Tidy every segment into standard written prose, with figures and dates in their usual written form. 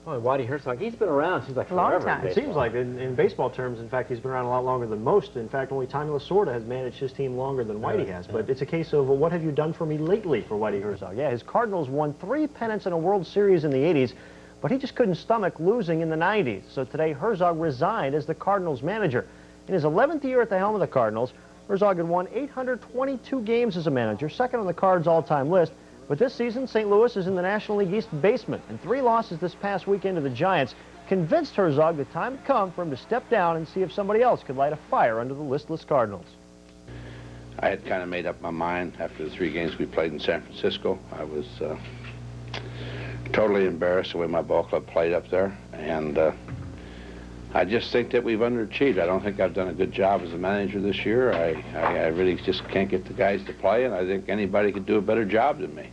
Oh, Whitey Herzog, he's been around, seems like Long forever. time. In It seems like, in baseball terms, in fact, he's been around a lot longer than most. In fact, only Tommy Lasorda has managed his team longer than Whitey has. But it's a case of, well, what have you done for me lately for Whitey Herzog? Yeah, his Cardinals won 3 pennants in a World Series in the 80s, but he just couldn't stomach losing in the 90s. So today, Herzog resigned as the Cardinals manager. In his 11th year at the helm of the Cardinals, Herzog had won 822 games as a manager, second on the Cards' all-time list. But this season, St. Louis is in the National League East basement, and 3 losses this past weekend to the Giants convinced Herzog the time had come for him to step down and see if somebody else could light a fire under the listless Cardinals. I had kind of made up my mind after the 3 games we played in San Francisco. I was totally embarrassed the way my ball club played up there, and I just think that we've underachieved. I don't think I've done a good job as a manager this year. I really just can't get the guys to play, and I think anybody could do a better job than me.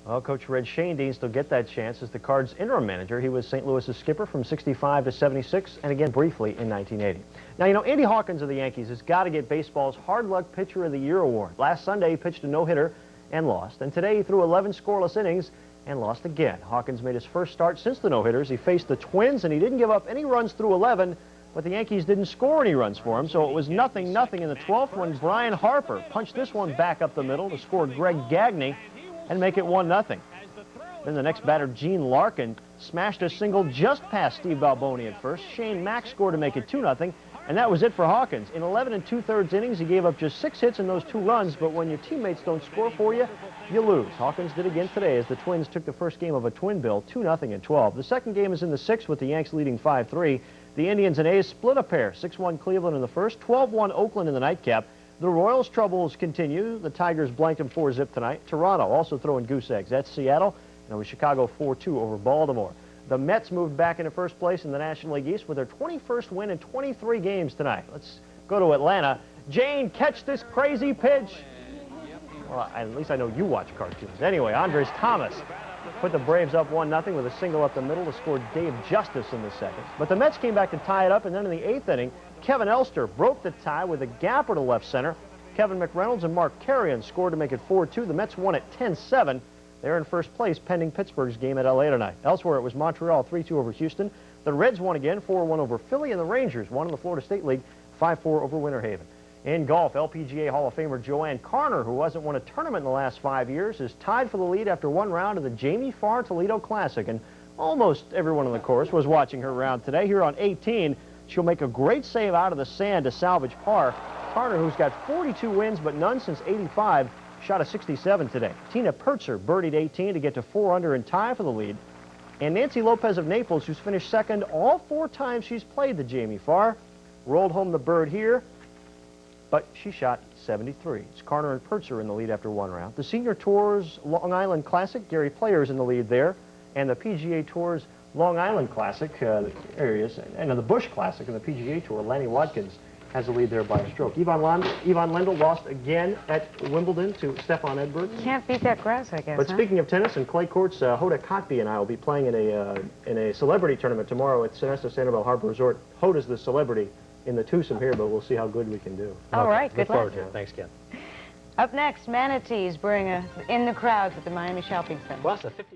Well, Coach Red Schoendienst still get that chance as the Cards' interim manager. He was St. Louis's skipper from '65 to '76, and again briefly in 1980. Now, you know, Andy Hawkins of the Yankees has got to get baseball's Hard Luck Pitcher of the Year award. Last Sunday, he pitched a no-hitter and lost, and today he threw 11 scoreless innings and lost again. Hawkins made his first start since the no-hitters. He faced the Twins, and he didn't give up any runs through 11, but the Yankees didn't score any runs for him, so it was 0-0 in the 12th when Brian Harper punched this one back up the middle to score Greg Gagne and make it 1-0. Then the next batter, Gene Larkin, smashed a single just past Steve Balboni at first. Shane Mack scored to make it 2-0, and that was it for Hawkins. In 11 2/3 innings, he gave up just 6 hits and those 2 runs, but when your teammates don't score for you, you lose. Hawkins did again today as the Twins took the first game of a twin bill, 2-0 in 12. The second game is in the 6th with the Yanks leading 5-3. The Indians and A's split a pair, 6-1 Cleveland in the first, 12-1 Oakland in the nightcap. The Royals' troubles continue. The Tigers blanked them 4-0 tonight. Toronto also throwing goose eggs. That's Seattle, and it was Chicago 4-2 over Baltimore. The Mets moved back into first place in the National League East with their 21st win in 23 games tonight. Let's go to Atlanta. Jane, catch this crazy pitch. Well, at least I know you watch cartoons. Anyway, Andres Thomas put the Braves up 1-0 with a single up the middle to score Dave Justice in the 2nd. But the Mets came back to tie it up, and then in the 8th inning, Kevin Elster broke the tie with a gapper to left center. Kevin McReynolds and Mark Carrion scored to make it 4-2. The Mets won at 10-7. They're in first place pending Pittsburgh's game at L.A. tonight. Elsewhere, it was Montreal 3-2 over Houston. The Reds won again, 4-1 over Philly, and the Rangers won in the Florida State League, 5-4 over Winter Haven. In golf, LPGA Hall of Famer Joanne Carner, who hasn't won a tournament in the last 5 years, is tied for the lead after 1 round of the Jamie Farr Toledo Classic. And almost everyone on the course was watching her round today. Here on 18, she'll make a great save out of the sand to salvage par. Carner, who's got 42 wins but none since '85, shot a 67 today. Tina Pertzer birdied 18 to get to 4 under and tie for the lead. And Nancy Lopez of Naples, who's finished second all 4 times she's played the Jamie Farr, rolled home the bird here, but she shot 73. It's Carner and Pertzer in the lead after 1 round. The Senior Tour's Long Island Classic, Gary Player's in the lead there, and the PGA Tour's Long Island Classic, areas, and the Busch Classic and the PGA Tour, Lanny Watkins has the lead there by a stroke. Yvonne Lendl lost again at Wimbledon to Stefan Edberg. Can't beat that grass, I guess. But speaking of tennis and clay courts, Hoda Kotb and I will be playing in a celebrity tournament tomorrow at Sonesta Sanibel Harbor Resort. Hoda's the celebrity in the twosome here, but we'll see how good we can do. All right, good luck. Thanks, Ken. Up next, manatees bring in the crowds at the Miami Shopping Center. Well, that's a 50